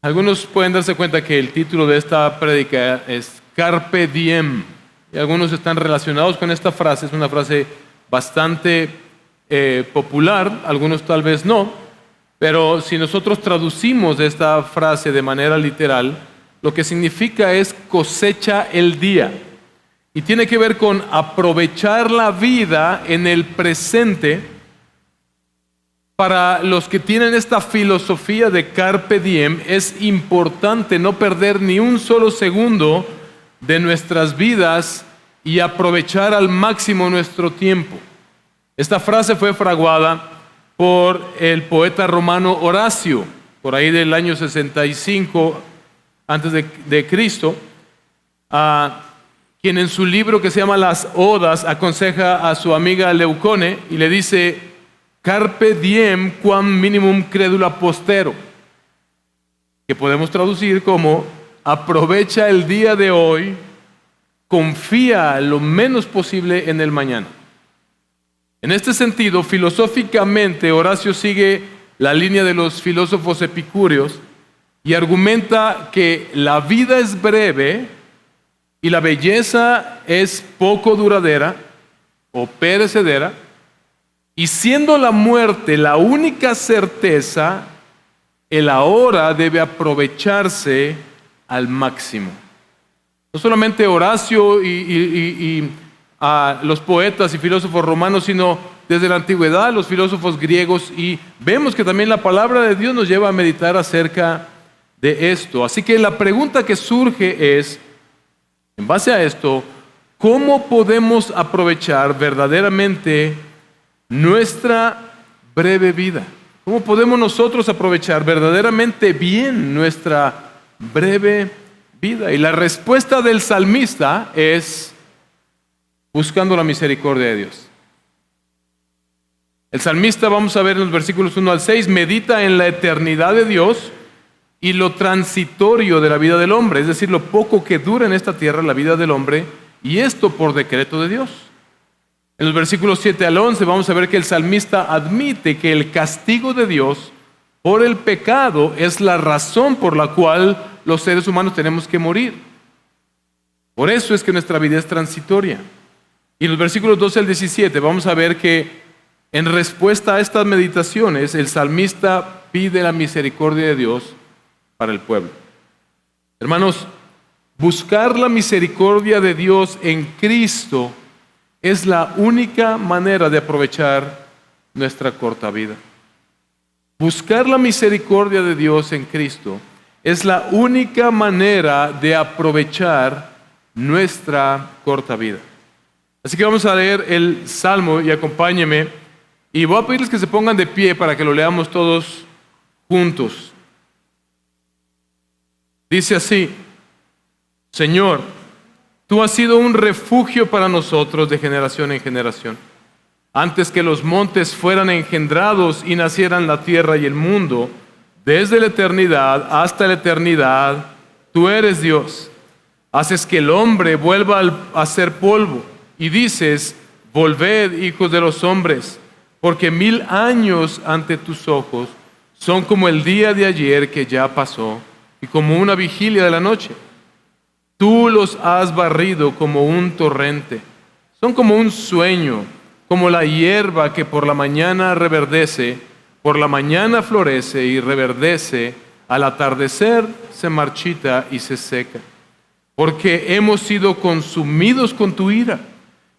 Algunos pueden darse cuenta que el título de esta prédica es Carpe Diem. Y algunos están relacionados con esta frase. Es una frase bastante popular, algunos tal vez no. Pero si nosotros traducimos esta frase de manera literal, lo que significa es cosecha el día. Y tiene que ver con aprovechar la vida en el presente. Para los que tienen esta filosofía de Carpe Diem, es importante no perder ni un solo segundo de nuestras vidas y aprovechar al máximo nuestro tiempo. Esta frase fue fraguada por el poeta romano Horacio, por ahí del año 65 antes de Cristo, quien en su libro que se llama Las Odas aconseja a su amiga Leucone y le dice: Carpe diem quam minimum credula postero, que podemos traducir como aprovecha el día de hoy, confía lo menos posible en el mañana. En este sentido, filosóficamente, Horacio sigue la línea de los filósofos epicúreos y argumenta que la vida es breve y la belleza es poco duradera o perecedera. Y siendo la muerte la única certeza, el ahora debe aprovecharse al máximo. No solamente Horacio y los poetas y filósofos romanos, sino desde la antigüedad los filósofos griegos, y vemos que también la palabra de Dios nos lleva a meditar acerca de esto. Así que la pregunta que surge es, en base a esto, ¿cómo podemos aprovechar verdaderamente nuestra breve vida? ¿Cómo podemos nosotros aprovechar verdaderamente bien nuestra breve vida? Y la respuesta del salmista es buscando la misericordia de Dios. El salmista, vamos a ver en los versículos 1 al 6, medita en la eternidad de Dios y lo transitorio de la vida del hombre, es decir, lo poco que dura en esta tierra la vida del hombre, y esto por decreto de Dios. En los versículos 7 al 11 vamos a ver que el salmista admite que el castigo de Dios por el pecado es la razón por la cual los seres humanos tenemos que morir. Por eso es que nuestra vida es transitoria. Y en los versículos 12 al 17 vamos a ver que en respuesta a estas meditaciones el salmista pide la misericordia de Dios para el pueblo. Hermanos, buscar la misericordia de Dios en Cristo es la única manera de aprovechar nuestra corta vida. Buscar la misericordia de Dios en Cristo es la única manera de aprovechar nuestra corta vida. Así que vamos a leer el Salmo y acompáñenme. Y voy a pedirles que se pongan de pie para que lo leamos todos juntos. Dice así: Señor, Tú has sido un refugio para nosotros de generación en generación. Antes que los montes fueran engendrados y nacieran la tierra y el mundo, desde la eternidad hasta la eternidad, Tú eres Dios. Haces que el hombre vuelva a ser polvo y dices: volved, hijos de los hombres, porque 1000 años ante tus ojos son como el día de ayer que ya pasó y como una vigilia de la noche. Tú los has barrido como un torrente. Son como un sueño, como la hierba que por la mañana reverdece, por la mañana florece y reverdece, al atardecer se marchita y se seca. Porque hemos sido consumidos con tu ira,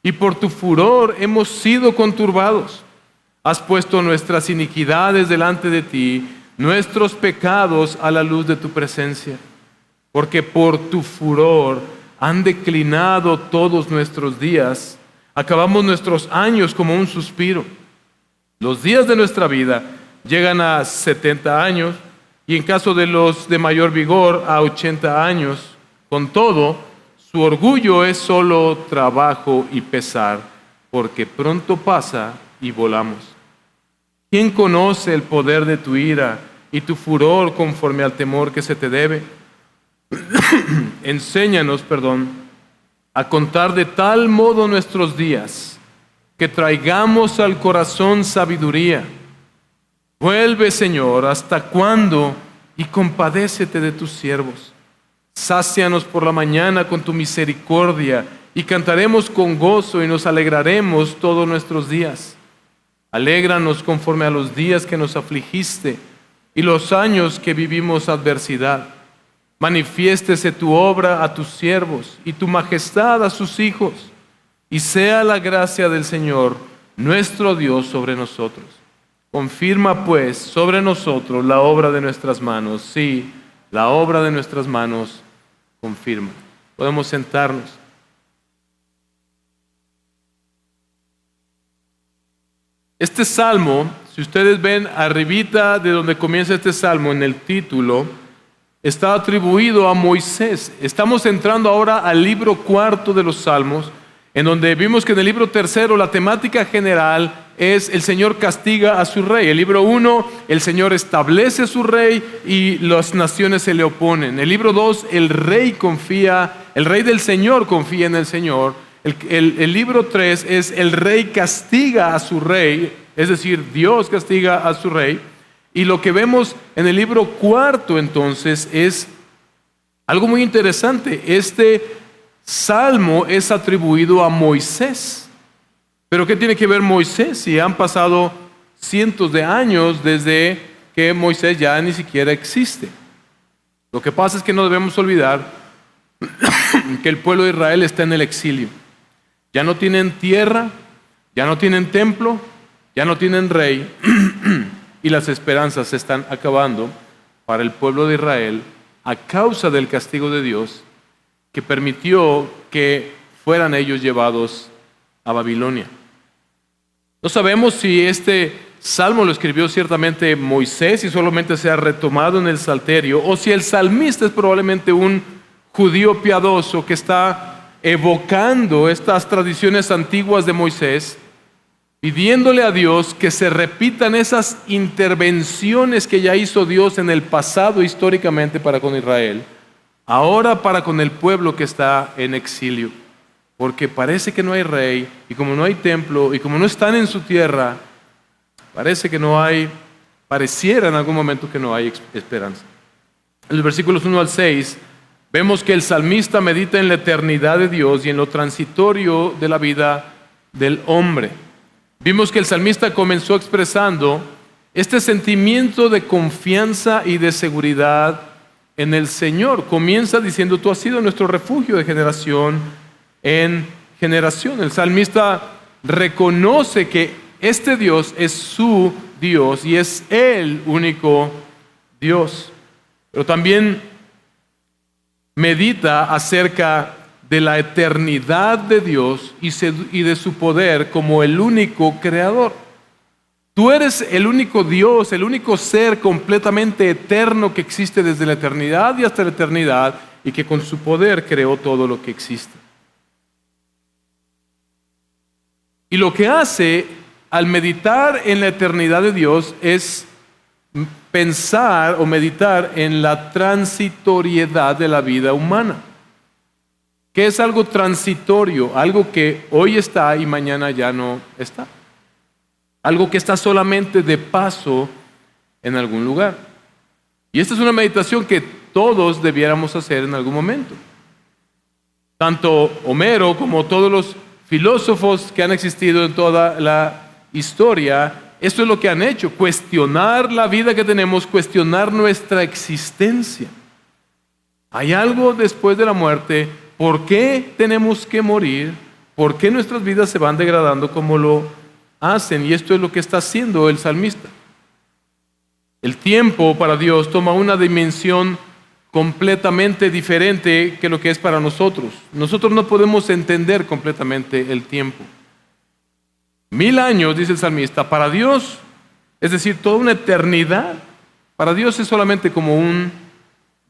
y por tu furor hemos sido conturbados. Has puesto nuestras iniquidades delante de ti, nuestros pecados a la luz de tu presencia. Porque por tu furor han declinado todos nuestros días, acabamos nuestros años como un suspiro. Los días de nuestra vida llegan a 70 años, y en caso de los de mayor vigor, a 80 años. Con todo, su orgullo es solo trabajo y pesar, porque pronto pasa y volamos. ¿Quién conoce el poder de tu ira y tu furor conforme al temor que se te debe? Enséñanos, a contar de tal modo nuestros días, que traigamos al corazón sabiduría. Vuelve, Señor, ¿hasta cuándo y compadécete de tus siervos. Sácianos por la mañana con tu misericordia, y cantaremos con gozo y nos alegraremos todos nuestros días. Alégranos conforme a los días que nos afligiste y los años que vivimos adversidad. Manifiéstese tu obra a tus siervos y tu majestad a sus hijos, y sea la gracia del Señor nuestro Dios sobre nosotros. Confirma pues sobre nosotros la obra de nuestras manos. Sí, la obra de nuestras manos confirma. Podemos sentarnos. Este salmo, si ustedes ven arribita de donde comienza este salmo, en el título, está atribuido a Moisés. Estamos entrando ahora al libro cuarto de los Salmos, en donde vimos que en el libro tercero la temática general es el Señor castiga a su rey. El libro 1, el Señor establece a su rey y las naciones se le oponen. El libro 2, el rey del Señor confía en el Señor. El libro 3 es el rey castiga a su rey, es decir, Dios castiga a su rey. Y lo que vemos en el libro cuarto entonces es algo muy interesante. Este salmo es atribuido a Moisés. ¿Pero qué tiene que ver Moisés si han pasado cientos de años desde que Moisés ya ni siquiera existe? Lo que pasa es que no debemos olvidar que el pueblo de Israel está en el exilio. Ya no tienen tierra, ya no tienen templo, ya no tienen rey, y las esperanzas se están acabando para el pueblo de Israel a causa del castigo de Dios que permitió que fueran ellos llevados a Babilonia. No sabemos si este salmo lo escribió ciertamente Moisés y solamente se ha retomado en el Salterio, o si el salmista es probablemente un judío piadoso que está evocando estas tradiciones antiguas de Moisés, pidiéndole a Dios que se repitan esas intervenciones que ya hizo Dios en el pasado históricamente para con Israel, ahora para con el pueblo que está en exilio. Porque parece que no hay rey, y como no hay templo, y como no están en su tierra, pareciera en algún momento que no hay esperanza. En los versículos 1 al 6, vemos que el salmista medita en la eternidad de Dios y en lo transitorio de la vida del hombre. Vimos que el salmista comenzó expresando este sentimiento de confianza y de seguridad en el Señor. Comienza diciendo: tú has sido nuestro refugio de generación en generación. El salmista reconoce que este Dios es su Dios y es el único Dios. Pero también medita acerca de la eternidad de Dios y de su poder como el único creador. Tú eres el único Dios, el único ser completamente eterno que existe desde la eternidad y hasta la eternidad, y que con su poder creó todo lo que existe. Y lo que hace al meditar en la eternidad de Dios es pensar o meditar en la transitoriedad de la vida humana. ¿Qué es algo transitorio? Algo que hoy está y mañana ya no está. Algo que está solamente de paso en algún lugar. Y esta es una meditación que todos debiéramos hacer en algún momento. Tanto Homero como todos los filósofos que han existido en toda la historia, esto es lo que han hecho: cuestionar la vida que tenemos, cuestionar nuestra existencia. ¿Hay algo después de la muerte? ¿Por qué tenemos que morir? ¿Por qué nuestras vidas se van degradando como lo hacen? Y esto es lo que está haciendo el salmista. El tiempo para Dios toma una dimensión completamente diferente que lo que es para nosotros. Nosotros no podemos entender completamente el tiempo. 1000 años, dice el salmista, para Dios, es decir, toda una eternidad, para Dios es solamente como un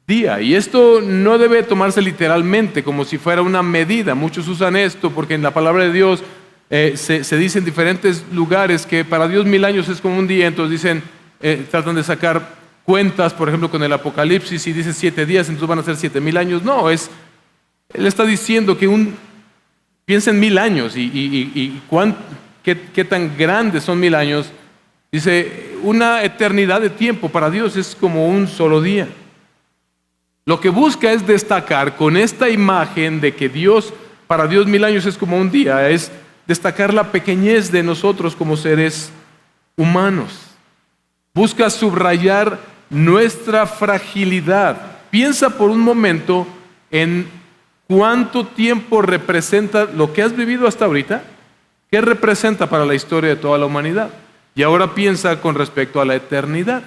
día. Y esto no debe tomarse literalmente, como si fuera una medida. Muchos usan esto porque en la palabra de Dios se dice en diferentes lugares que para Dios 1000 años es como un día. Entonces dicen, tratan de sacar cuentas, por ejemplo, con el Apocalipsis, y dice 7 días, entonces van a ser 7000 años. No, él está diciendo que piensa en 1000 años y qué tan grandes son 1000 años. Dice, una eternidad de tiempo, para Dios es como un solo día. Lo que busca es destacar con esta imagen de que para Dios 1000 años es como un día, es destacar la pequeñez de nosotros como seres humanos. Busca subrayar nuestra fragilidad. Piensa por un momento en cuánto tiempo representa lo que has vivido hasta ahorita, qué representa para la historia de toda la humanidad. Y ahora piensa con respecto a la eternidad.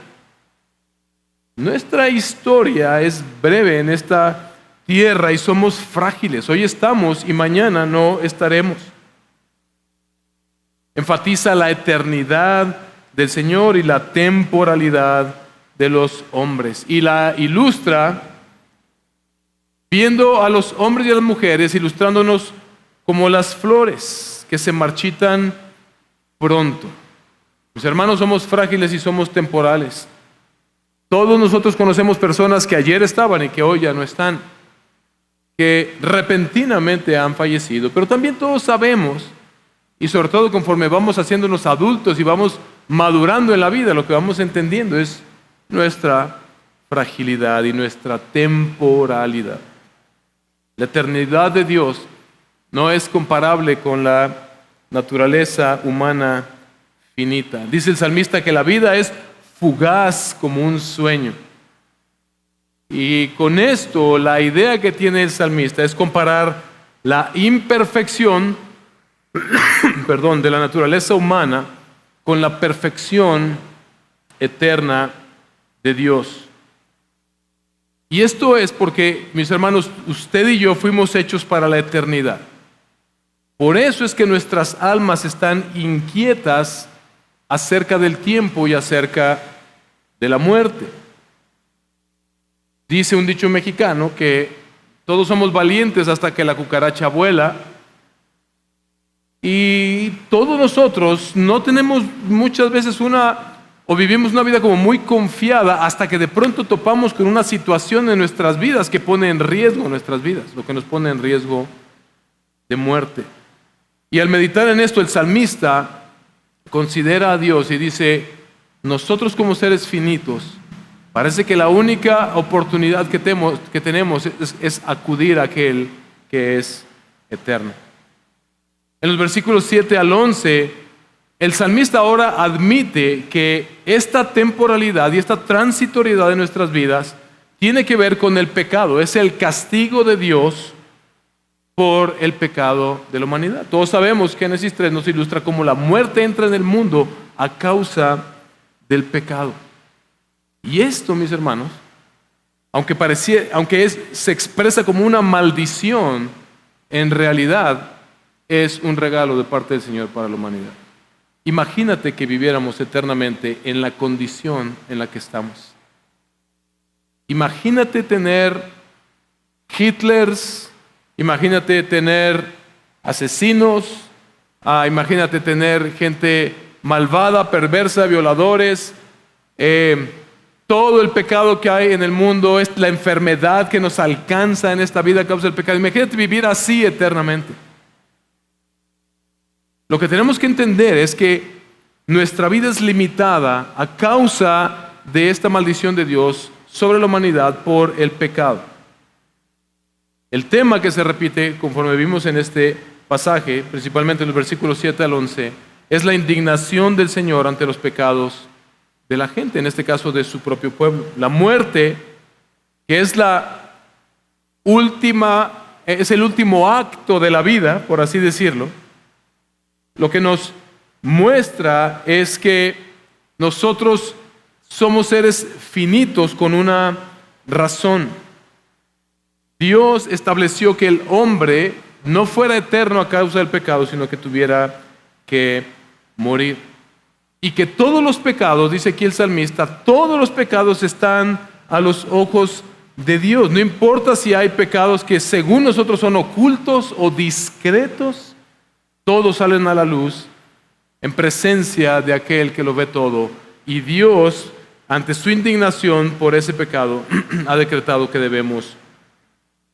Nuestra historia es breve en esta tierra y somos frágiles. Hoy estamos y mañana no estaremos. Enfatiza la eternidad del Señor y la temporalidad de los hombres. Y la ilustra viendo a los hombres y a las mujeres, ilustrándonos como las flores que se marchitan pronto. Mis hermanos, somos frágiles y somos temporales. Todos nosotros conocemos personas que ayer estaban y que hoy ya no están, que repentinamente han fallecido, pero también todos sabemos, y sobre todo conforme vamos haciéndonos adultos y vamos madurando en la vida, lo que vamos entendiendo es nuestra fragilidad y nuestra temporalidad. La eternidad de Dios no es comparable con la naturaleza humana finita. Dice el salmista que la vida es fugaz como un sueño. Y con esto, la idea que tiene el salmista es comparar la imperfección de la naturaleza humana con la perfección eterna de Dios. Y esto es porque, mis hermanos, usted y yo fuimos hechos para la eternidad. Por eso es que nuestras almas están inquietas acerca del tiempo y acerca de la muerte. Dice un dicho mexicano que todos somos valientes hasta que la cucaracha vuela, y todos nosotros no tenemos muchas veces o vivimos una vida como muy confiada hasta que de pronto topamos con una situación en nuestras vidas que pone en riesgo nuestras vidas, lo que nos pone en riesgo de muerte. Y al meditar en esto, el salmista considera a Dios y dice: nosotros como seres finitos, parece que la única oportunidad que tenemos es acudir a aquel que es eterno. En los versículos 7 al 11, el salmista ahora admite que esta temporalidad y esta transitoriedad de nuestras vidas tiene que ver con el pecado. Es el castigo de Dios por el pecado de la humanidad. Todos sabemos que Génesis 3 nos ilustra cómo la muerte entra en el mundo a causa del pecado. Y esto, mis hermanos, aunque se expresa como una maldición, en realidad es un regalo de parte del Señor para la humanidad. Imagínate que viviéramos eternamente en la condición en la que estamos. Imagínate tener Hitlers, imagínate tener asesinos, imagínate tener gente malvada, perversa, violadores, todo el pecado que hay en el mundo, es la enfermedad que nos alcanza en esta vida a causa del pecado. Imagínate vivir así eternamente. Lo que tenemos que entender es que nuestra vida es limitada a causa de esta maldición de Dios sobre la humanidad por el pecado. El tema que se repite, conforme vimos en este pasaje, principalmente en los versículos 7 al 11, es la indignación del Señor ante los pecados de la gente, en este caso de su propio pueblo. La muerte, que es el último acto de la vida, por así decirlo, lo que nos muestra es que nosotros somos seres finitos con una razón. Dios estableció que el hombre no fuera eterno a causa del pecado, sino que tuviera que morir. Y que todos los pecados, dice aquí el salmista, todos los pecados están a los ojos de Dios. No importa si hay pecados que según nosotros son ocultos o discretos, todos salen a la luz en presencia de aquel que lo ve todo. Y Dios, ante su indignación por ese pecado, ha decretado que debemos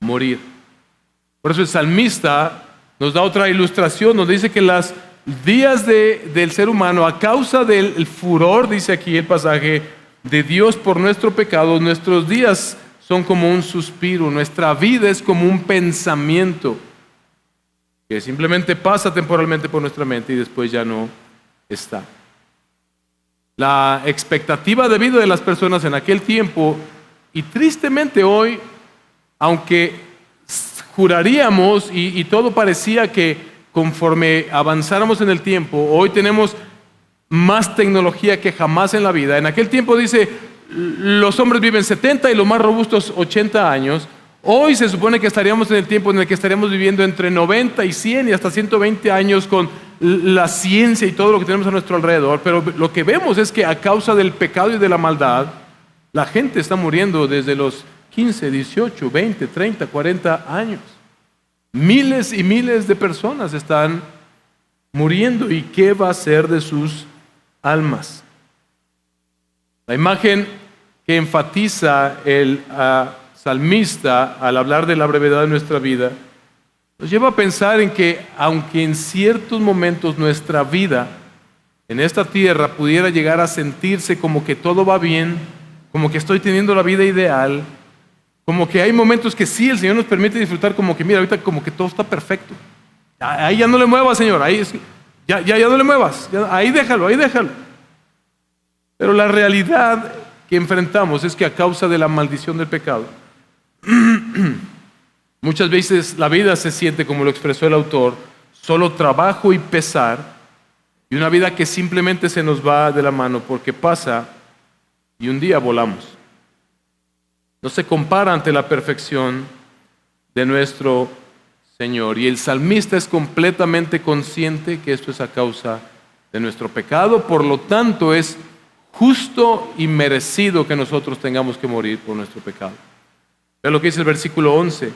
morir. Por eso el salmista nos da otra ilustración, nos dice que las días del ser humano, a causa del furor, dice aquí el pasaje, de Dios por nuestro pecado, nuestros días son como un suspiro, nuestra vida es como un pensamiento que simplemente pasa temporalmente por nuestra mente y después ya no está. La expectativa de vida de las personas en aquel tiempo, y tristemente hoy, aunque juraríamos y todo parecía que conforme avanzáramos en el tiempo, hoy tenemos más tecnología que jamás en la vida. En aquel tiempo dice, los hombres viven 70 y los más robustos 80 años. Hoy se supone que estaríamos en el tiempo en el que estaríamos viviendo entre 90 y 100 y hasta 120 años con la ciencia y todo lo que tenemos a nuestro alrededor. Pero lo que vemos es que a causa del pecado y de la maldad, la gente está muriendo desde los 15, 18, 20, 30, 40 años. Miles y miles de personas están muriendo. ¿Y qué va a ser de sus almas? La imagen que enfatiza el salmista al hablar de la brevedad de nuestra vida nos lleva a pensar en que aunque en ciertos momentos nuestra vida en esta tierra pudiera llegar a sentirse como que todo va bien, como que estoy teniendo la vida ideal, como que hay momentos que sí, el Señor nos permite disfrutar, como que mira, ahorita como que todo está perfecto. Ahí ya no le muevas, Señor, ahí ya no le muevas, ahí déjalo. Pero la realidad que enfrentamos es que a causa de la maldición del pecado, muchas veces la vida se siente, como lo expresó el autor, solo trabajo y pesar, y una vida que simplemente se nos va de la mano porque pasa y un día volamos. No se compara ante la perfección de nuestro Señor. Y el salmista es completamente consciente que esto es a causa de nuestro pecado, por lo tanto es justo y merecido que nosotros tengamos que morir por nuestro pecado. Ve lo que dice el versículo 11.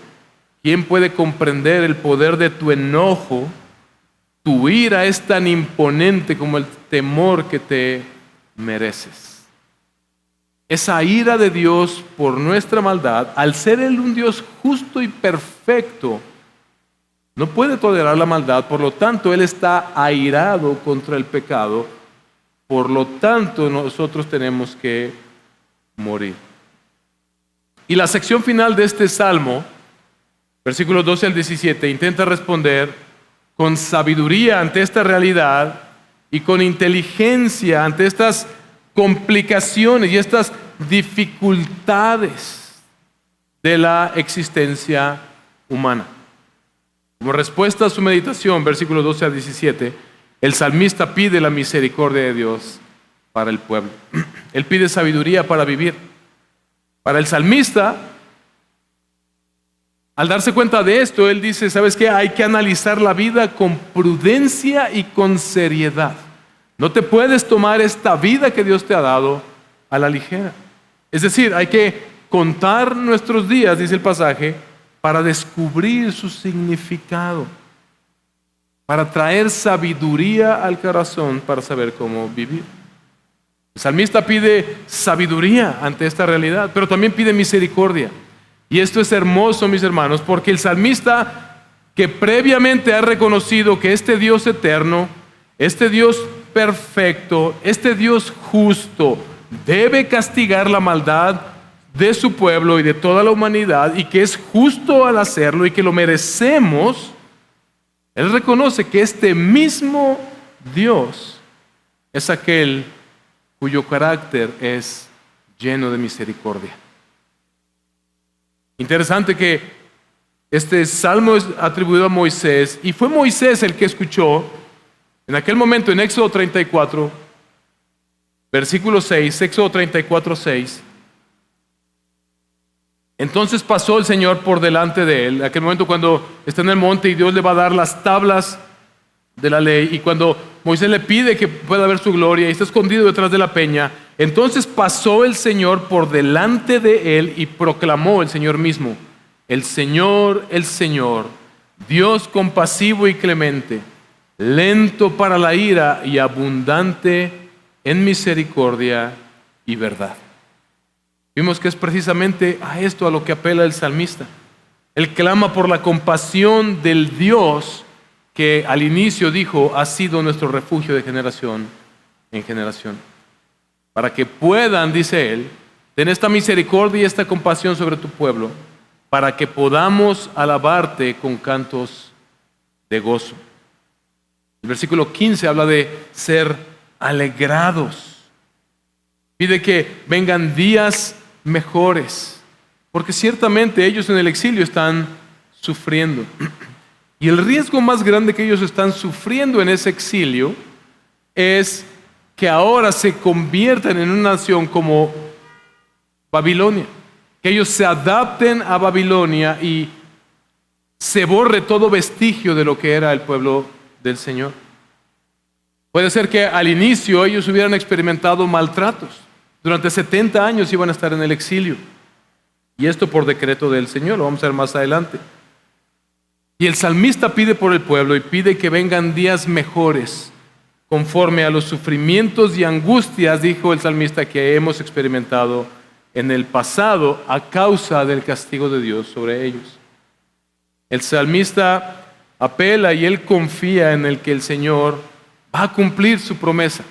¿Quién puede comprender el poder de tu enojo? Tu ira es tan imponente como el temor que te mereces. Esa ira de Dios por nuestra maldad, al ser Él un Dios justo y perfecto, no puede tolerar la maldad, por lo tanto Él está airado contra el pecado, por lo tanto nosotros tenemos que morir. Y la sección final de este salmo, versículos 12 al 17, intenta responder con sabiduría ante esta realidad y con inteligencia ante estas complicaciones y estas dificultades de la existencia humana. Como respuesta a su meditación, versículos 12 al 17, el salmista pide la misericordia de Dios para el pueblo. Él pide sabiduría para vivir. Para el salmista, al darse cuenta de esto, él dice, ¿sabes qué? Hay que analizar la vida con prudencia y con seriedad. No te puedes tomar esta vida que Dios te ha dado a la ligera. Es decir, hay que contar nuestros días, dice el pasaje, para descubrir su significado, para traer sabiduría al corazón para saber cómo vivir. El salmista pide sabiduría ante esta realidad, pero también pide misericordia. Y esto es hermoso, mis hermanos, porque el salmista que previamente ha reconocido que este Dios eterno, este Dios perfecto, este Dios justo, debe castigar la maldad de su pueblo y de toda la humanidad, y que es justo al hacerlo y que lo merecemos, él reconoce que este mismo Dios es aquel cuyo carácter es lleno de misericordia. Interesante que este salmo es atribuido a Moisés, y fue Moisés el que escuchó en aquel momento en Éxodo 34, versículo 6, Éxodo 34, 6. Entonces pasó el Señor por delante de él, en aquel momento cuando está en el monte y Dios le va a dar las tablas de la ley, y cuando Moisés le pide que pueda ver su gloria y está escondido detrás de la peña, entonces pasó el Señor por delante de él y proclamó el Señor mismo, el Señor, Dios compasivo y clemente, lento para la ira y abundante en misericordia y verdad. Vimos que es precisamente a esto a lo que apela el salmista. Él clama por la compasión del Dios que al inicio dijo, ha sido nuestro refugio de generación en generación. Para que puedan, dice él, ten esta misericordia y esta compasión sobre tu pueblo, para que podamos alabarte con cantos de gozo. El versículo 15 habla de ser alegrados. Pide que vengan días mejores, porque ciertamente ellos en el exilio están sufriendo. Y el riesgo más grande que ellos están sufriendo en ese exilio es que ahora se conviertan en una nación como Babilonia, que ellos se adapten a Babilonia y se borre todo vestigio de lo que era el pueblo del Señor. Puede ser que al inicio ellos hubieran experimentado maltratos. Durante 70 años iban a estar en el exilio. Y esto por decreto del Señor, lo vamos a ver más adelante. Y el salmista pide por el pueblo y pide que vengan días mejores, conforme a los sufrimientos y angustias, dijo el salmista, que hemos experimentado en el pasado a causa del castigo de Dios sobre ellos. El salmista apela y él confía en el que el Señor va a cumplir su promesa.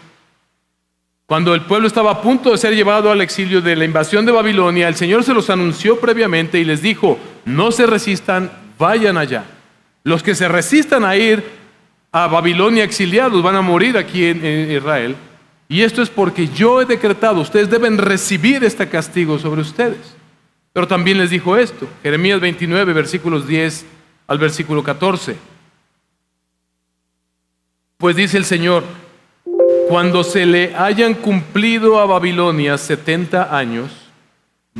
Cuando el pueblo estaba a punto de ser llevado al exilio de la invasión de Babilonia, el Señor se los anunció previamente y les dijo, no se resistan, vayan allá. Los que se resistan a ir a Babilonia exiliados van a morir aquí en Israel. Y esto es porque yo he decretado, ustedes deben recibir este castigo sobre ustedes. Pero también les dijo esto, Jeremías 29, versículos 10 al versículo 14. Pues dice el Señor, cuando se le hayan cumplido a Babilonia 70 años,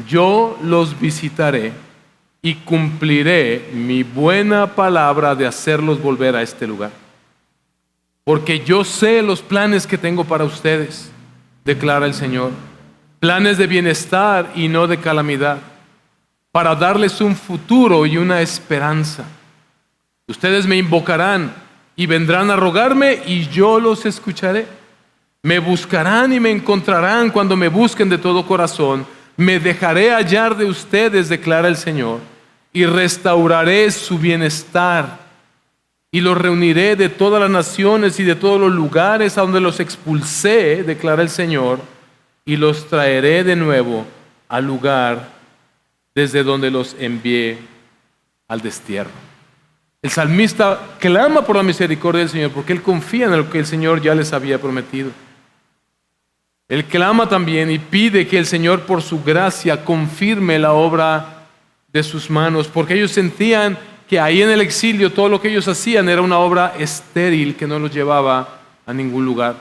yo los visitaré y cumpliré mi buena palabra de hacerlos volver a este lugar. Porque yo sé los planes que tengo para ustedes, declara el Señor, planes de bienestar y no de calamidad, para darles un futuro y una esperanza. Ustedes me invocarán y vendrán a rogarme y yo los escucharé. Me buscarán y me encontrarán cuando me busquen de todo corazón. Me dejaré hallar de ustedes, declara el Señor, y restauraré su bienestar. Y los reuniré de todas las naciones y de todos los lugares a donde los expulsé, declara el Señor, y los traeré de nuevo al lugar desde donde los envié al destierro. El salmista clama por la misericordia del Señor porque él confía en lo que el Señor ya les había prometido. Él clama también y pide que el Señor por su gracia confirme la obra de sus manos, porque ellos sentían que ahí en el exilio todo lo que ellos hacían era una obra estéril que no los llevaba a ningún lugar,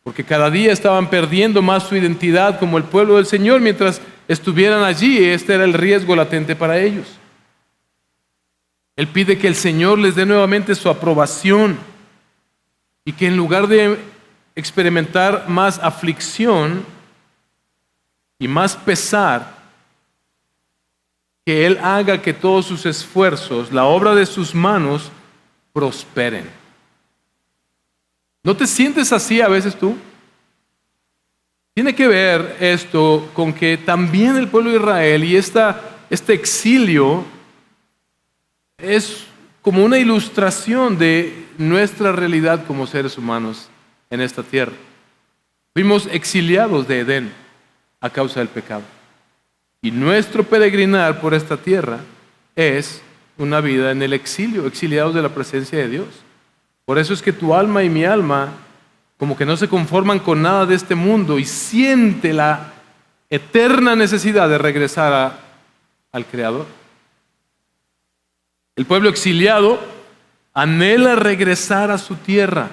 porque cada día estaban perdiendo más su identidad como el pueblo del Señor mientras estuvieran allí. Este era el riesgo latente para ellos. Él pide que el Señor les dé nuevamente su aprobación y que en lugar de experimentar más aflicción y más pesar, que Él haga que todos sus esfuerzos, la obra de sus manos, prosperen. ¿No te sientes así a veces tú? Tiene que ver esto con que también el pueblo de Israel y este exilio es como una ilustración de nuestra realidad como seres humanos en esta tierra. Fuimos exiliados de Edén a causa del pecado. Y nuestro peregrinar por esta tierra es una vida en el exilio, exiliados de la presencia de Dios. Por eso es que tu alma y mi alma como que no se conforman con nada de este mundo y siente la eterna necesidad de regresar al Creador. El pueblo exiliado anhela regresar a su tierra.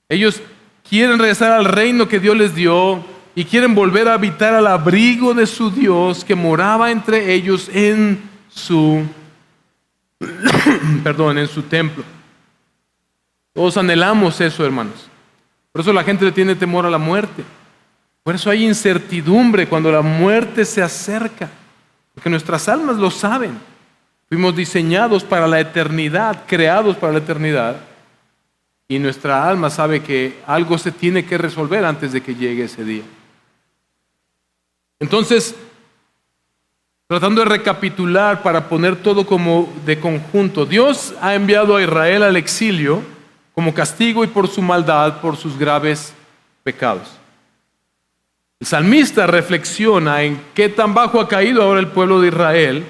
Ellos quieren regresar al reino que Dios les dio y quieren volver a habitar al abrigo de su Dios que moraba entre ellos en su en su templo. Todos anhelamos eso, hermanos. Por eso la gente le tiene temor a la muerte. Por eso hay incertidumbre cuando la muerte se acerca, porque nuestras almas lo saben. Fuimos diseñados para la eternidad, creados para la eternidad, y nuestra alma sabe que algo se tiene que resolver antes de que llegue ese día. Entonces, tratando de recapitular para poner todo como de conjunto. Dios ha enviado a Israel al exilio como castigo y por su maldad, por sus graves pecados. El salmista reflexiona en qué tan bajo ha caído ahora el pueblo de Israel,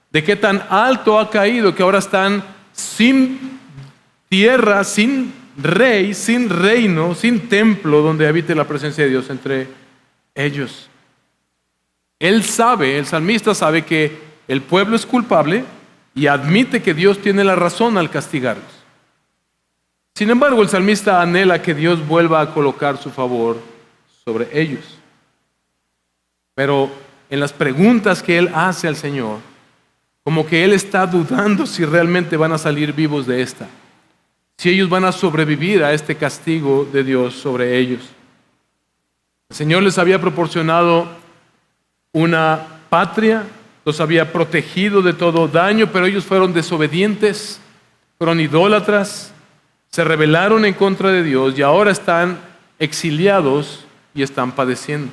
de qué tan alto ha caído que ahora están sin tierra, sin rey, sin reino, sin templo donde habite la presencia de Dios entre ellos. Él sabe, el salmista sabe que el pueblo es culpable y admite que Dios tiene la razón al castigarlos. Sin embargo, el salmista anhela que Dios vuelva a colocar su favor sobre ellos. Pero en las preguntas que él hace al Señor, como que él está dudando si realmente van a salir vivos de esta, si ellos van a sobrevivir a este castigo de Dios sobre ellos. El Señor les había proporcionado una patria, los había protegido de todo daño, pero ellos fueron desobedientes, fueron idólatras, se rebelaron en contra de Dios y ahora están exiliados y están padeciendo.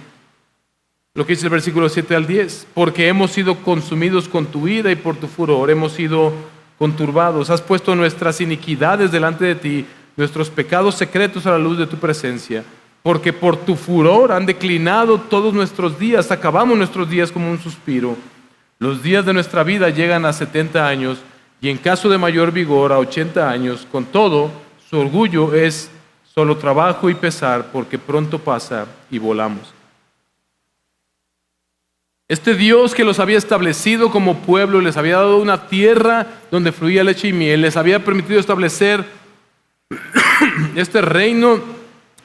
Lo que dice el versículo 7 al 10, porque hemos sido consumidos con tu ira y por tu furor, hemos sido conturbados, has puesto nuestras iniquidades delante de ti, nuestros pecados secretos a la luz de tu presencia, porque por tu furor han declinado todos nuestros días, acabamos nuestros días como un suspiro. Los días de nuestra vida llegan a 70 años y en caso de mayor vigor a 80 años. Con todo, su orgullo es solo trabajo y pesar, porque pronto pasa y volamos. Este Dios que los había establecido como pueblo, les había dado una tierra donde fluía leche y miel, les había permitido establecer este reino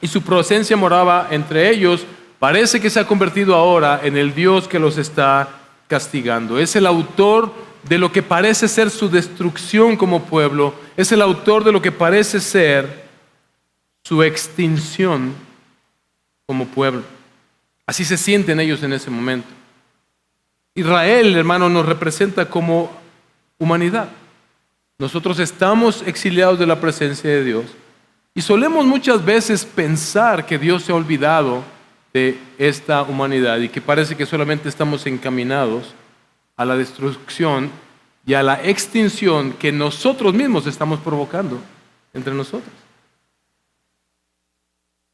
y su presencia moraba entre ellos, parece que se ha convertido ahora en el Dios que los está castigando. Es el autor de lo que parece ser su destrucción como pueblo, es el autor de lo que parece ser su extinción como pueblo. Así se sienten ellos en ese momento. Israel, hermano, nos representa como humanidad. Nosotros estamos exiliados de la presencia de Dios y solemos muchas veces pensar que Dios se ha olvidado de esta humanidad y que parece que solamente estamos encaminados a la destrucción y a la extinción que nosotros mismos estamos provocando entre nosotros.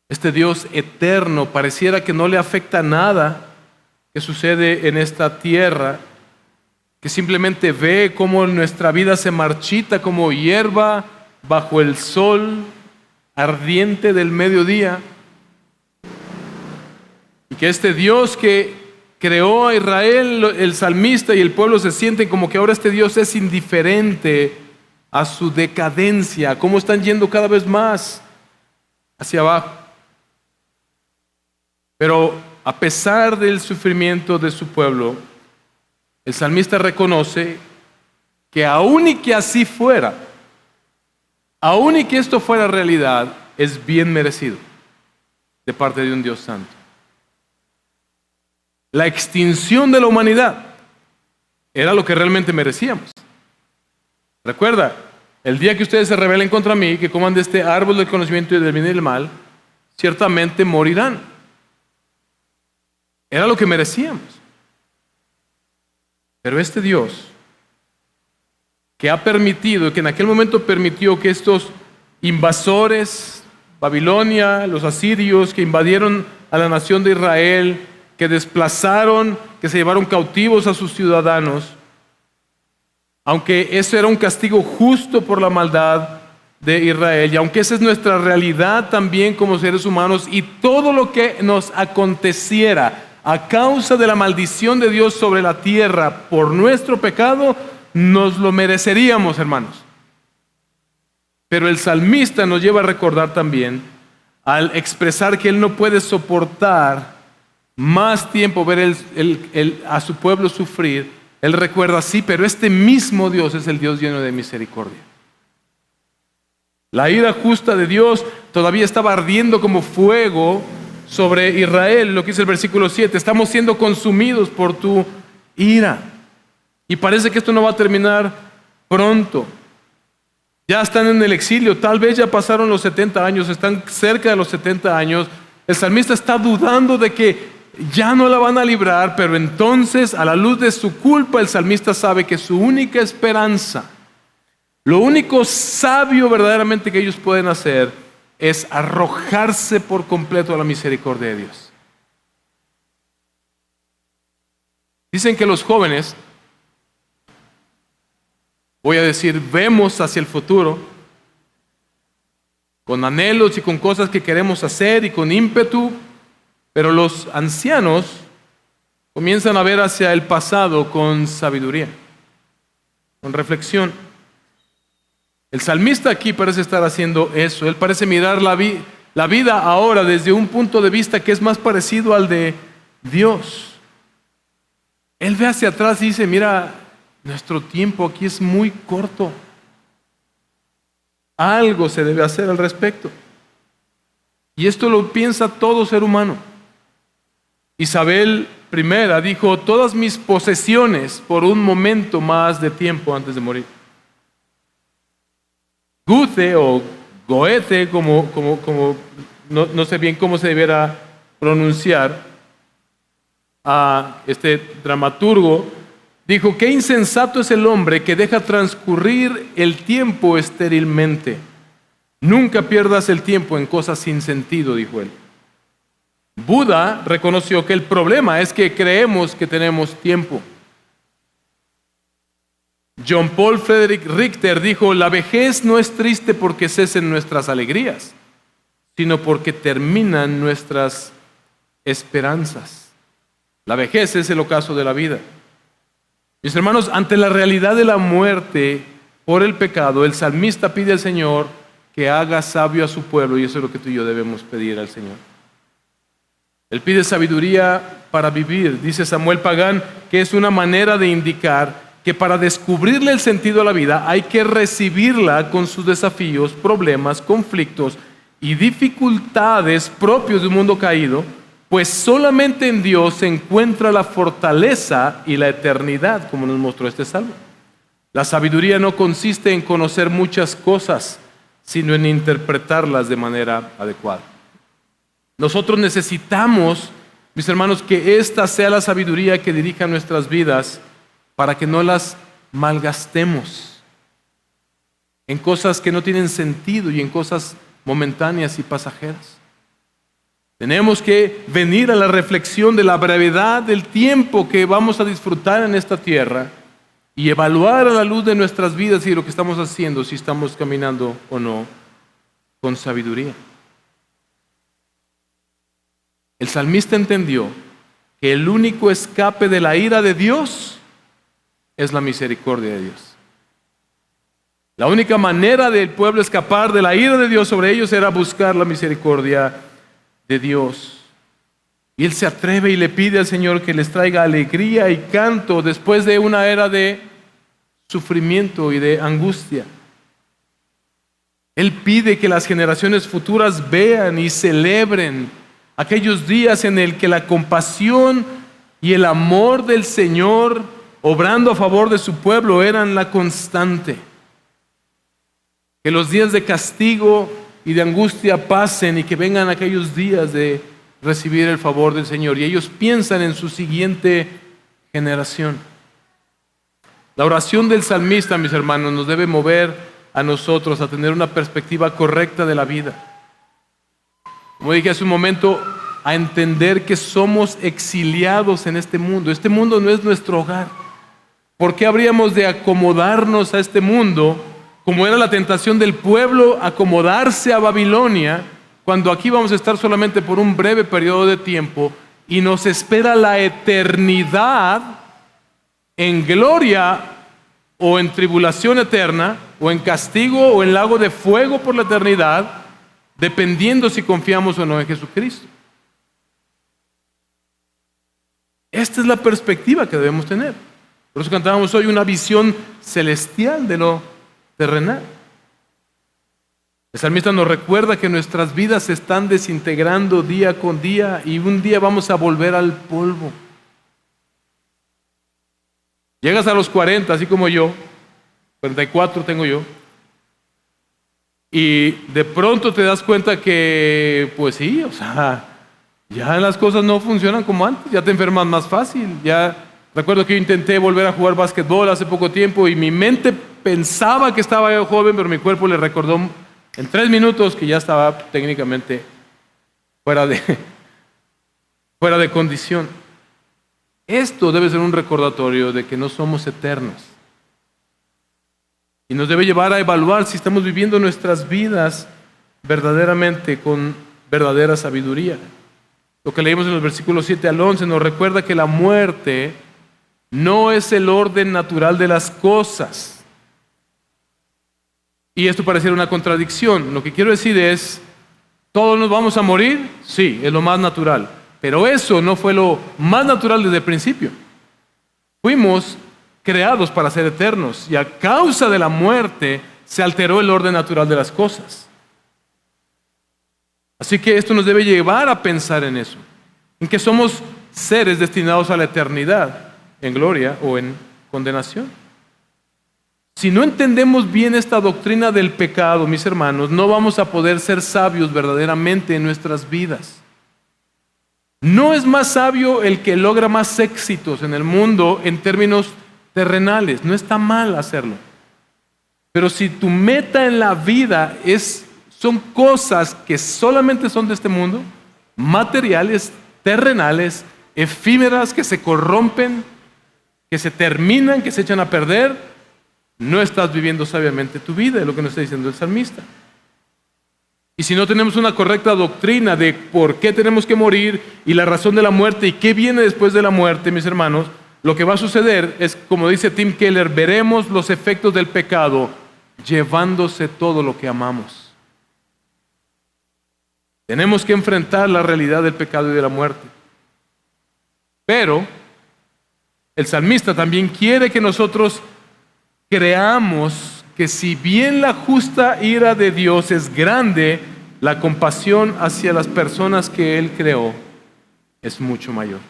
Este Dios eterno pareciera que no le afecta nada que sucede en esta tierra, que simplemente ve cómo nuestra vida se marchita como hierba bajo el sol ardiente del mediodía, y que este Dios que creó a Israel, el salmista y el pueblo se sienten como que ahora este Dios es indiferente a su decadencia, cómo están yendo cada vez más hacia abajo. Pero a pesar del sufrimiento de su pueblo, el salmista reconoce que aun y que así fuera, aun y que esto fuera realidad, es bien merecido de parte de un Dios santo. La extinción de la humanidad era lo que realmente merecíamos. Recuerda, el día que ustedes se rebelen contra mí, que coman de este árbol del conocimiento del bien y del mal, ciertamente morirán. Era lo que merecíamos. Pero este Dios, que ha permitido, que en aquel momento permitió que estos invasores, Babilonia, los asirios, que invadieron a la nación de Israel, que desplazaron, que se llevaron cautivos a sus ciudadanos, aunque eso era un castigo justo por la maldad de Israel, y aunque esa es nuestra realidad también como seres humanos, y todo lo que nos aconteciera a causa de la maldición de Dios sobre la tierra por nuestro pecado, nos lo mereceríamos, hermanos. Pero el salmista nos lleva a recordar también, al expresar que él no puede soportar más tiempo ver a su pueblo sufrir, él recuerda, sí, pero este mismo Dios es el Dios lleno de misericordia. La ira justa de Dios todavía estaba ardiendo como fuego sobre Israel, lo que dice el versículo 7, estamos siendo consumidos por tu ira. Y parece que esto no va a terminar pronto. Ya están en el exilio, tal vez ya pasaron los 70 años, están cerca de los 70 años. El salmista está dudando de que ya no la van a librar, pero entonces a la luz de su culpa el salmista sabe que su única esperanza, lo único sabio verdaderamente que ellos pueden hacer es arrojarse por completo a la misericordia de Dios. Dicen que los jóvenes, voy a decir, vemos hacia el futuro con anhelos y con cosas que queremos hacer y con ímpetu, pero los ancianos comienzan a ver hacia el pasado con sabiduría, con reflexión. El salmista aquí parece estar haciendo eso. Él parece mirar la vida ahora desde un punto de vista que es más parecido al de Dios. Él ve hacia atrás y dice, mira, nuestro tiempo aquí es muy corto. Algo se debe hacer al respecto. Y esto lo piensa todo ser humano. Isabel I dijo, todas mis posesiones por un momento más de tiempo antes de morir. Goethe o Goethe, no sé bien cómo se debiera pronunciar, a este dramaturgo, dijo, qué insensato es el hombre que deja transcurrir el tiempo estérilmente. Nunca pierdas el tiempo en cosas sin sentido, dijo él. Buda reconoció que el problema es que creemos que tenemos tiempo. John Paul Frederick Richter dijo, la vejez no es triste porque cesen nuestras alegrías, sino porque terminan nuestras esperanzas. La vejez es el ocaso de la vida. Mis hermanos, ante la realidad de la muerte por el pecado, el salmista pide al Señor que haga sabio a su pueblo, y eso es lo que tú y yo debemos pedir al Señor. Él pide sabiduría para vivir. Dice Samuel Pagán que es una manera de indicar que para descubrirle el sentido a la vida hay que recibirla con sus desafíos, problemas, conflictos y dificultades propios de un mundo caído, pues solamente en Dios se encuentra la fortaleza y la eternidad, como nos mostró este salmo. La sabiduría no consiste en conocer muchas cosas, sino en interpretarlas de manera adecuada. Nosotros necesitamos, mis hermanos, que esta sea la sabiduría que dirija nuestras vidas para que no las malgastemos en cosas que no tienen sentido y en cosas momentáneas y pasajeras. Tenemos que venir a la reflexión de la brevedad del tiempo que vamos a disfrutar en esta tierra y evaluar a la luz de nuestras vidas y de lo que estamos haciendo, si estamos caminando o no con sabiduría. El salmista entendió que el único escape de la ira de Dios es la misericordia de Dios. La única manera del pueblo escapar de la ira de Dios sobre ellos era buscar la misericordia de Dios. Y él se atreve y le pide al Señor que les traiga alegría y canto después de una era de sufrimiento y de angustia. Él pide que las generaciones futuras vean y celebren aquellos días en el que la compasión y el amor del Señor, obrando a favor de su pueblo, eran la constante. Que los días de castigo y de angustia pasen y que vengan aquellos días de recibir el favor del Señor. Y ellos piensan en su siguiente generación. La oración del salmista, mis hermanos, nos debe mover a nosotros a tener una perspectiva correcta de la vida. Como dije hace un momento, a entender que somos exiliados en este mundo. Este mundo no es nuestro hogar. ¿Por qué habríamos de acomodarnos a este mundo, como era la tentación del pueblo acomodarse a Babilonia, cuando aquí vamos a estar solamente por un breve periodo de tiempo y nos espera la eternidad en gloria o en tribulación eterna, o en castigo o en lago de fuego por la eternidad, dependiendo si confiamos o no en Jesucristo? Esta es la perspectiva que debemos tener. Por eso cantábamos hoy una visión celestial de lo terrenal. El salmista nos recuerda que nuestras vidas se están desintegrando día con día y un día vamos a volver al polvo. Llegas a los 40, así como yo, 44 tengo yo, y de pronto te das cuenta que, pues sí, Ya las cosas no funcionan como antes, ya te enfermas más fácil. Ya recuerdo que yo intenté volver a jugar básquetbol hace poco tiempo y mi mente pensaba que estaba yo joven, pero mi cuerpo le recordó en 3 minutos que ya estaba técnicamente fuera de condición. Esto debe ser un recordatorio de que no somos eternos. Y nos debe llevar a evaluar si estamos viviendo nuestras vidas verdaderamente con verdadera sabiduría. Lo que leímos en los versículos 7 al 11 nos recuerda que la muerte no es el orden natural de las cosas. Y esto pareciera una contradicción. Lo que quiero decir es, ¿todos nos vamos a morir? Sí, es lo más natural. Pero eso no fue lo más natural desde el principio. Fuimos creados para ser eternos y a causa de la muerte se alteró el orden natural de las cosas. Así que esto nos debe llevar a pensar en eso, en que somos seres destinados a la eternidad, en gloria o en condenación. Si no entendemos bien esta doctrina del pecado, mis hermanos, no vamos a poder ser sabios verdaderamente en nuestras vidas. No es más sabio el que logra más éxitos en el mundo en términos terrenales. No está mal hacerlo. Pero si tu meta en la vida son cosas que solamente son de este mundo, materiales, terrenales, efímeras, que se corrompen, que se terminan, que se echan a perder, no estás viviendo sabiamente tu vida, es lo que nos está diciendo el salmista. Y si no tenemos una correcta doctrina de por qué tenemos que morir y la razón de la muerte y qué viene después de la muerte, mis hermanos, lo que va a suceder es, como dice Tim Keller, veremos los efectos del pecado llevándose todo lo que amamos. Tenemos que enfrentar la realidad del pecado y de la muerte. Pero el salmista también quiere que nosotros creamos que si bien la justa ira de Dios es grande, la compasión hacia las personas que Él creó es mucho mayor.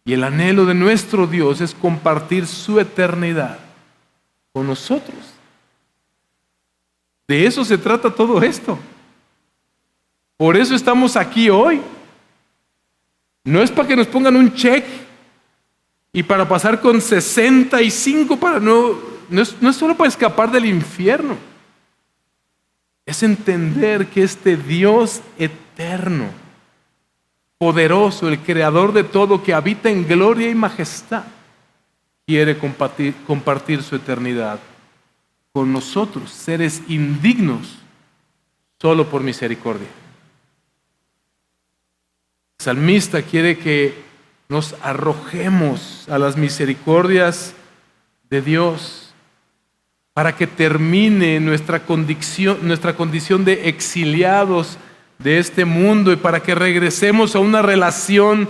Y el anhelo de nuestro Dios es compartir su eternidad con nosotros. De eso se trata todo esto. Por eso estamos aquí hoy. No es para que nos pongan un check y para pasar con 65 no es solo para escapar del infierno. Es entender que este Dios eterno, poderoso, el creador de todo, que habita en gloria y majestad, quiere compartir su eternidad con nosotros, seres indignos, solo por misericordia. El salmista quiere que nos arrojemos a las misericordias de Dios para que termine nuestra condición de exiliados de este mundo y para que regresemos a una relación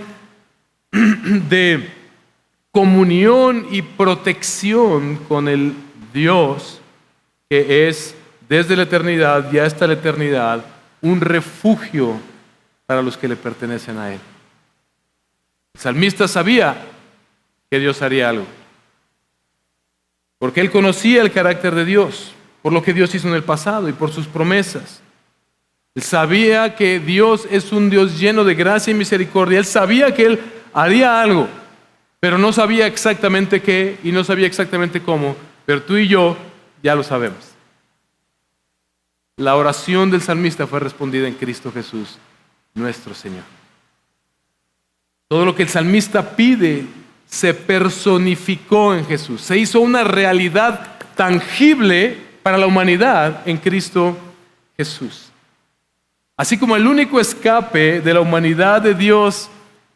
de comunión y protección con el Dios que es desde la eternidad y hasta la eternidad un refugio para los que le pertenecen a Él. El salmista sabía que Dios haría algo, porque él conocía el carácter de Dios, por lo que Dios hizo en el pasado y por sus promesas. Él sabía que Dios es un Dios lleno de gracia y misericordia. Él sabía que Él haría algo, pero no sabía exactamente qué y no sabía exactamente cómo, pero tú y yo ya lo sabemos. La oración del salmista fue respondida en Cristo Jesús, nuestro Señor. Todo lo que el salmista pide se personificó en Jesús, se hizo una realidad tangible para la humanidad en Cristo Jesús. Así como el único escape de la humanidad de Dios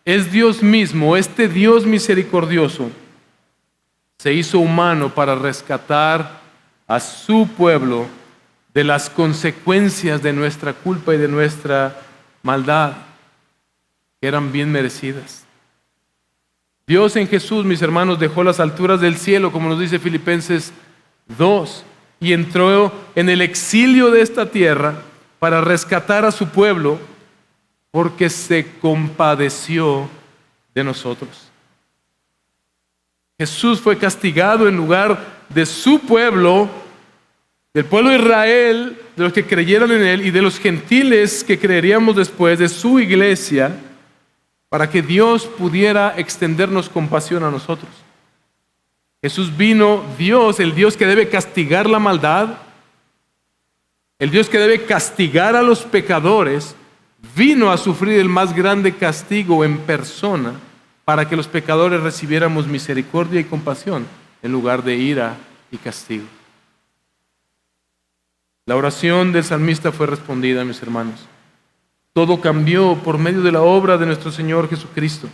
es Dios mismo, este Dios misericordioso se hizo humano para rescatar a su pueblo de las consecuencias de nuestra culpa y de nuestra maldad, que eran bien merecidas. Dios en Jesús, mis hermanos, dejó las alturas del cielo, como nos dice Filipenses 2, y entró en el exilio de esta tierra para rescatar a su pueblo, porque se compadeció de nosotros. Jesús fue castigado en lugar de su pueblo, del pueblo de Israel, de los que creyeron en Él y de los gentiles que creeríamos después, de su iglesia, para que Dios pudiera extendernos compasión a nosotros. Jesús vino, Dios, el Dios que debe castigar la maldad, el Dios que debe castigar a los pecadores, vino a sufrir el más grande castigo en persona para que los pecadores recibiéramos misericordia y compasión en lugar de ira y castigo. La oración del salmista fue respondida, mis hermanos. Todo cambió por medio de la obra de nuestro Señor Jesucristo.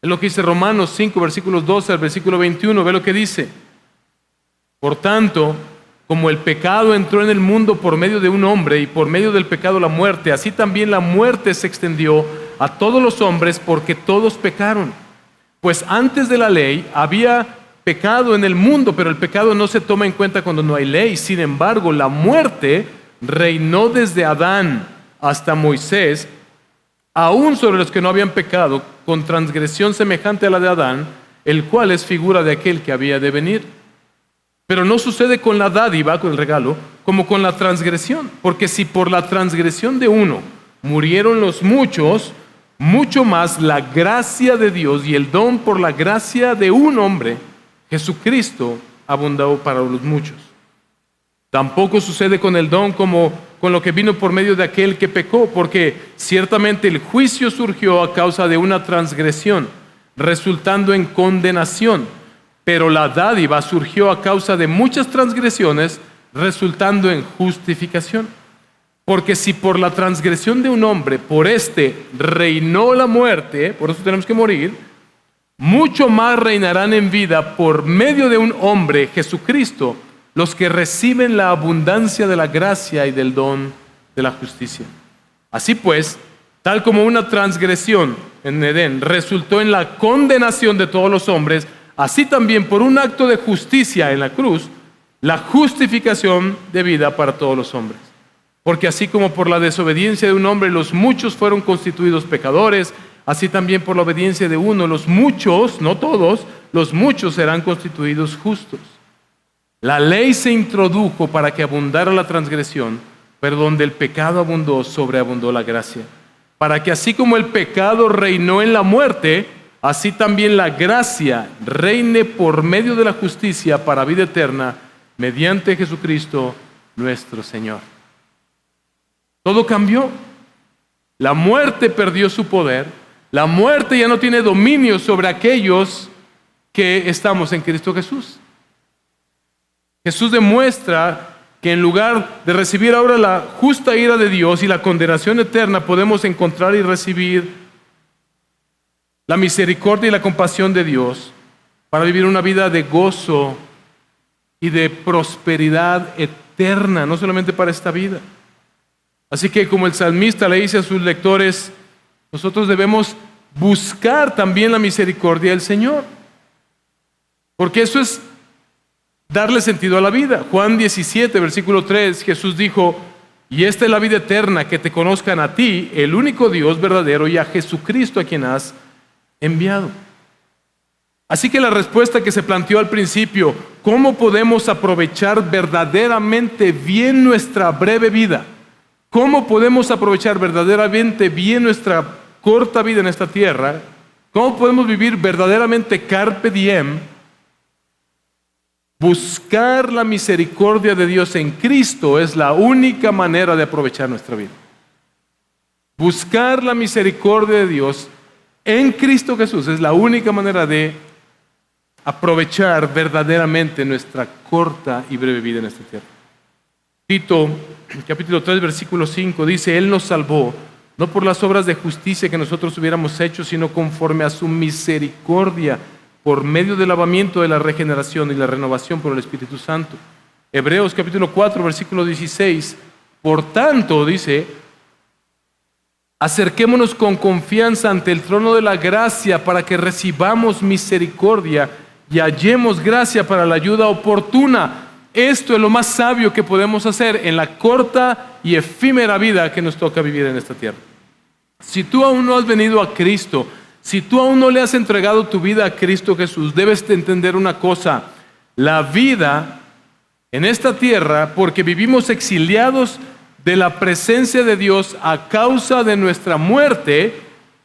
Es lo que dice Romanos 5, versículos 12 al versículo 21. Ve lo que dice. Por tanto, como el pecado entró en el mundo por medio de un hombre y por medio del pecado la muerte, así también la muerte se extendió a todos los hombres porque todos pecaron. Pues antes de la ley había pecado en el mundo, pero el pecado no se toma en cuenta cuando no hay ley. Sin embargo, la muerte reinó desde Adán hasta Moisés, aún sobre los que no habían pecado, con transgresión semejante a la de Adán, el cual es figura de aquel que había de venir. Pero no sucede con la dádiva, con el regalo, como con la transgresión. Porque si por la transgresión de uno murieron los muchos, mucho más la gracia de Dios y el don por la gracia de un hombre, Jesucristo, abundó para los muchos. Tampoco sucede con el don como con lo que vino por medio de aquel que pecó, porque ciertamente el juicio surgió a causa de una transgresión, resultando en condenación. Pero la dádiva surgió a causa de muchas transgresiones, resultando en justificación. Porque si por la transgresión de un hombre, por este reinó la muerte, por eso tenemos que morir, mucho más reinarán en vida por medio de un hombre, Jesucristo, los que reciben la abundancia de la gracia y del don de la justicia. Así pues, tal como una transgresión en Edén resultó en la condenación de todos los hombres, así también por un acto de justicia en la cruz, la justificación de vida para todos los hombres. Porque así como por la desobediencia de un hombre los muchos fueron constituidos pecadores, así también por la obediencia de uno los muchos, no todos, los muchos serán constituidos justos. La ley se introdujo para que abundara la transgresión, pero donde el pecado abundó, sobreabundó la gracia. Para que así como el pecado reinó en la muerte, así también la gracia reine por medio de la justicia para vida eterna, mediante Jesucristo nuestro Señor. Todo cambió. La muerte perdió su poder. La muerte ya no tiene dominio sobre aquellos que estamos en Cristo Jesús. Jesús demuestra que en lugar de recibir ahora la justa ira de Dios y la condenación eterna, podemos encontrar y recibir la misericordia y la compasión de Dios para vivir una vida de gozo y de prosperidad eterna, no solamente para esta vida. Así que como el salmista le dice a sus lectores, nosotros debemos buscar también la misericordia del Señor, porque eso es darle sentido a la vida. Juan 17, versículo 3, Jesús dijo, y esta es la vida eterna, que te conozcan a ti, el único Dios verdadero, y a Jesucristo a quien has enviado. Así que la respuesta que se planteó al principio, ¿cómo podemos aprovechar verdaderamente bien nuestra breve vida? ¿Cómo podemos aprovechar verdaderamente bien nuestra corta vida en esta tierra? ¿Cómo podemos vivir verdaderamente carpe diem? Buscar la misericordia de Dios en Cristo es la única manera de aprovechar nuestra vida. Buscar la misericordia de Dios en Cristo Jesús es la única manera de aprovechar verdaderamente nuestra corta y breve vida en esta tierra. Tito, capítulo 3, versículo 5, dice, Él nos salvó, no por las obras de justicia que nosotros hubiéramos hecho, sino conforme a su misericordia, por medio del lavamiento de la regeneración y la renovación por el Espíritu Santo. Hebreos, capítulo 4, versículo 16, por tanto, dice, acerquémonos con confianza ante el trono de la gracia para que recibamos misericordia y hallemos gracia para la ayuda oportuna. Esto es lo más sabio que podemos hacer en la corta y efímera vida que nos toca vivir en esta tierra. Si tú aún no has venido a Cristo, si tú aún no le has entregado tu vida a Cristo Jesús, debes de entender una cosa: la vida en esta tierra porque vivimos exiliados de la presencia de Dios a causa de nuestra muerte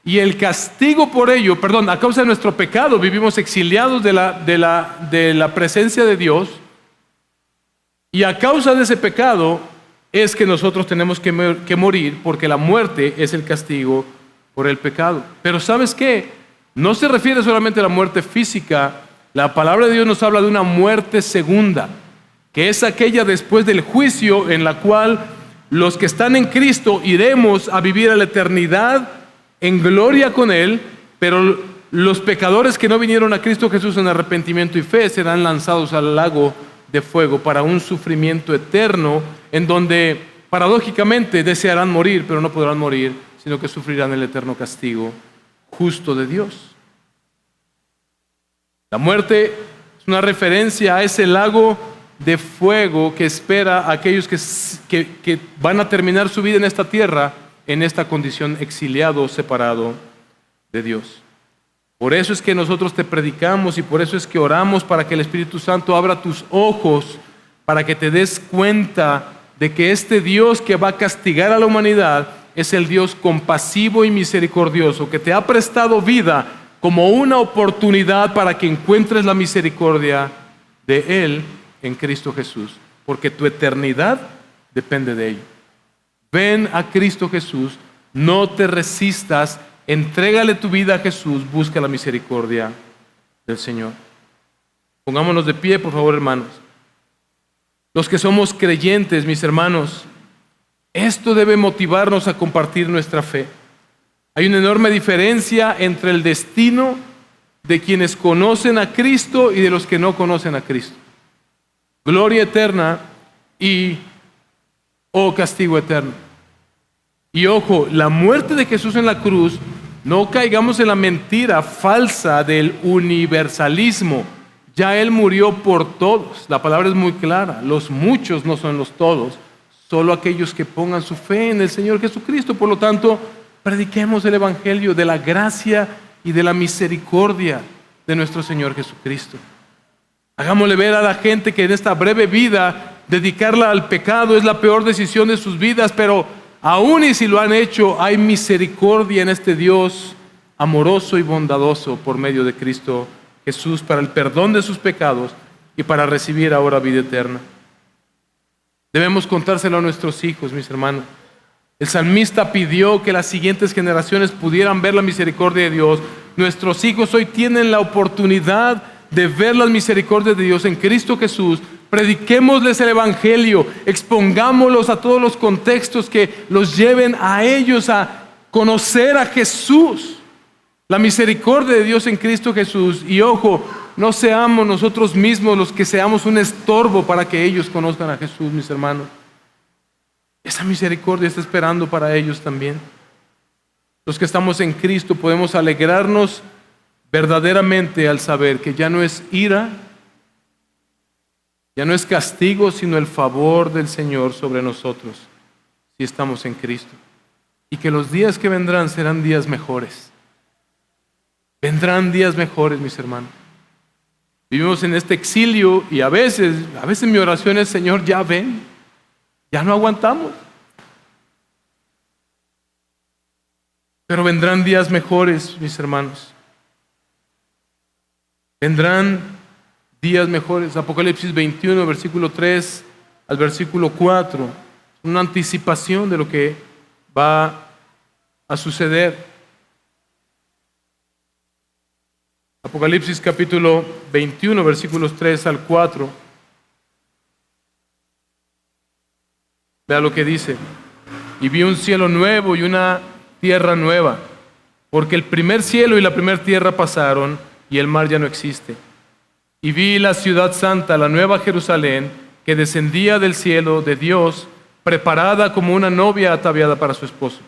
y el castigo por ello, a causa de nuestro pecado vivimos exiliados de la presencia de Dios y a causa de ese pecado es que nosotros tenemos que morir porque la muerte es el castigo por el pecado. Pero ¿sabes qué? No se refiere solamente a la muerte física, la palabra de Dios nos habla de una muerte segunda, que es aquella después del juicio en la cual los que están en Cristo iremos a vivir a la eternidad en gloria con Él, pero los pecadores que no vinieron a Cristo Jesús en arrepentimiento y fe serán lanzados al lago de fuego para un sufrimiento eterno en donde paradójicamente desearán morir, pero no podrán morir, sino que sufrirán el eterno castigo justo de Dios. La muerte es una referencia a ese lago de fuego que espera a aquellos que van a terminar su vida en esta tierra, en esta condición exiliado, separado de Dios. Por eso es que nosotros te predicamos y por eso es que oramos para que el Espíritu Santo abra tus ojos, para que te des cuenta de que este Dios que va a castigar a la humanidad es el Dios compasivo y misericordioso, que te ha prestado vida como una oportunidad para que encuentres la misericordia de Él en Cristo Jesús, porque tu eternidad depende de ello. Ven a Cristo Jesús, no te resistas, entrégale tu vida a Jesús, busca la misericordia del Señor. Pongámonos de pie, por favor, hermanos. Los que somos creyentes, mis hermanos, esto debe motivarnos a compartir nuestra fe. Hay una enorme diferencia entre el destino de quienes conocen a Cristo y de los que no conocen a Cristo. Gloria eterna y castigo eterno. Y ojo, la muerte de Jesús en la cruz, no caigamos en la mentira falsa del universalismo. Ya Él murió por todos. La palabra es muy clara. Los muchos no son los todos, solo aquellos que pongan su fe en el Señor Jesucristo. Por lo tanto, prediquemos el Evangelio de la gracia y de la misericordia de nuestro Señor Jesucristo. Hagámosle ver a la gente que en esta breve vida dedicarla al pecado es la peor decisión de sus vidas, pero aún y si lo han hecho, hay misericordia en este Dios amoroso y bondadoso por medio de Cristo Jesús para el perdón de sus pecados y para recibir ahora vida eterna. Debemos contárselo a nuestros hijos, mis hermanos. El salmista pidió que las siguientes generaciones pudieran ver la misericordia de Dios. Nuestros hijos hoy tienen la oportunidad de ver las misericordias de Dios en Cristo Jesús. Prediquémosles el Evangelio, expongámoslos a todos los contextos que los lleven a ellos a conocer a Jesús, la misericordia de Dios en Cristo Jesús. Y ojo, no seamos nosotros mismos los que seamos un estorbo para que ellos conozcan a Jesús, mis hermanos. Esa misericordia está esperando para ellos también. Los que estamos en Cristo podemos alegrarnos verdaderamente al saber que ya no es ira, ya no es castigo, sino el favor del Señor sobre nosotros, si estamos en Cristo. Y que los días que vendrán serán días mejores. Vendrán días mejores, mis hermanos. Vivimos en este exilio y a veces mi oración es: Señor, ya ven, ya no aguantamos. Pero vendrán días mejores, mis hermanos. Vendrán días mejores. Apocalipsis 21, versículo 3 al versículo 4. Una anticipación de lo que va a suceder. Apocalipsis capítulo 21, versículos 3 al 4. Vea lo que dice: y vi un cielo nuevo y una tierra nueva, porque el primer cielo y la primera tierra pasaron y el mar ya no existe. Y vi la ciudad santa, la nueva Jerusalén, que descendía del cielo de Dios, preparada como una novia ataviada para su esposo.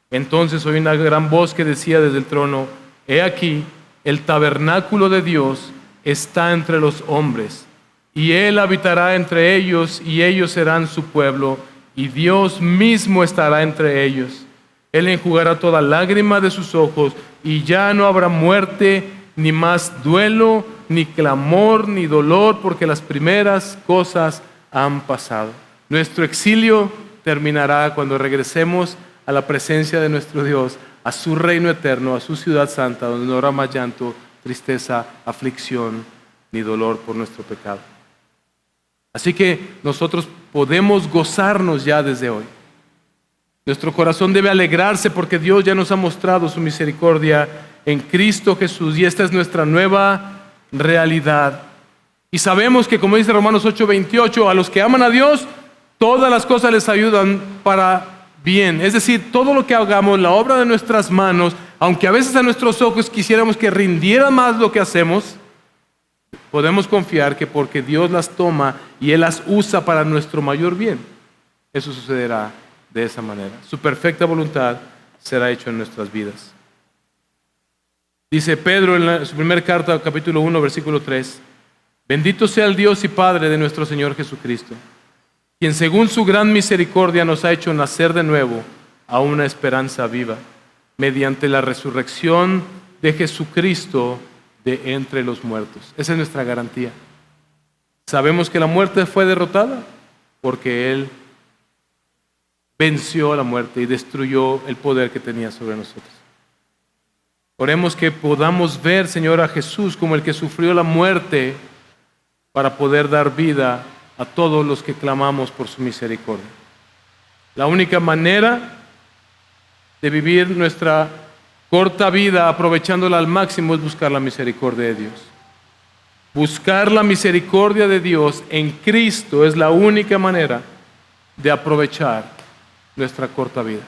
Entonces oí una gran voz que decía desde el trono: he aquí, el tabernáculo de Dios está entre los hombres, y Él habitará entre ellos, y ellos serán su pueblo, y Dios mismo estará entre ellos. Él enjugará toda lágrima de sus ojos, y ya no habrá muerte, ni más duelo, ni clamor, ni dolor, porque las primeras cosas han pasado. Nuestro exilio terminará cuando regresemos a la presencia de nuestro Dios, a su reino eterno, a su ciudad santa, donde no habrá más llanto, tristeza, aflicción ni dolor por nuestro pecado. Así que nosotros podemos gozarnos ya desde hoy. Nuestro corazón debe alegrarse porque Dios ya nos ha mostrado su misericordia en Cristo Jesús, y esta es nuestra nueva realidad. Y sabemos que, como dice Romanos 8:28, a los que aman a Dios, todas las cosas les ayudan para bien. Es decir, todo lo que hagamos, la obra de nuestras manos, aunque a veces a nuestros ojos quisiéramos que rindiera más lo que hacemos, podemos confiar que porque Dios las toma y Él las usa para nuestro mayor bien, eso sucederá de esa manera. Su perfecta voluntad será hecho en nuestras vidas. Dice Pedro en su primera carta, capítulo 1, versículo 3, bendito sea el Dios y Padre de nuestro Señor Jesucristo, quien según su gran misericordia nos ha hecho nacer de nuevo a una esperanza viva, mediante la resurrección de Jesucristo de entre los muertos. Esa es nuestra garantía. Sabemos que la muerte fue derrotada porque Él venció a la muerte y destruyó el poder que tenía sobre nosotros. Oremos que podamos ver, Señor, a Jesús como el que sufrió la muerte para poder dar vida a todos los que clamamos por su misericordia. La única manera de vivir nuestra corta vida aprovechándola al máximo es buscar la misericordia de Dios. Buscar la misericordia de Dios en Cristo es la única manera de aprovechar nuestra corta vida.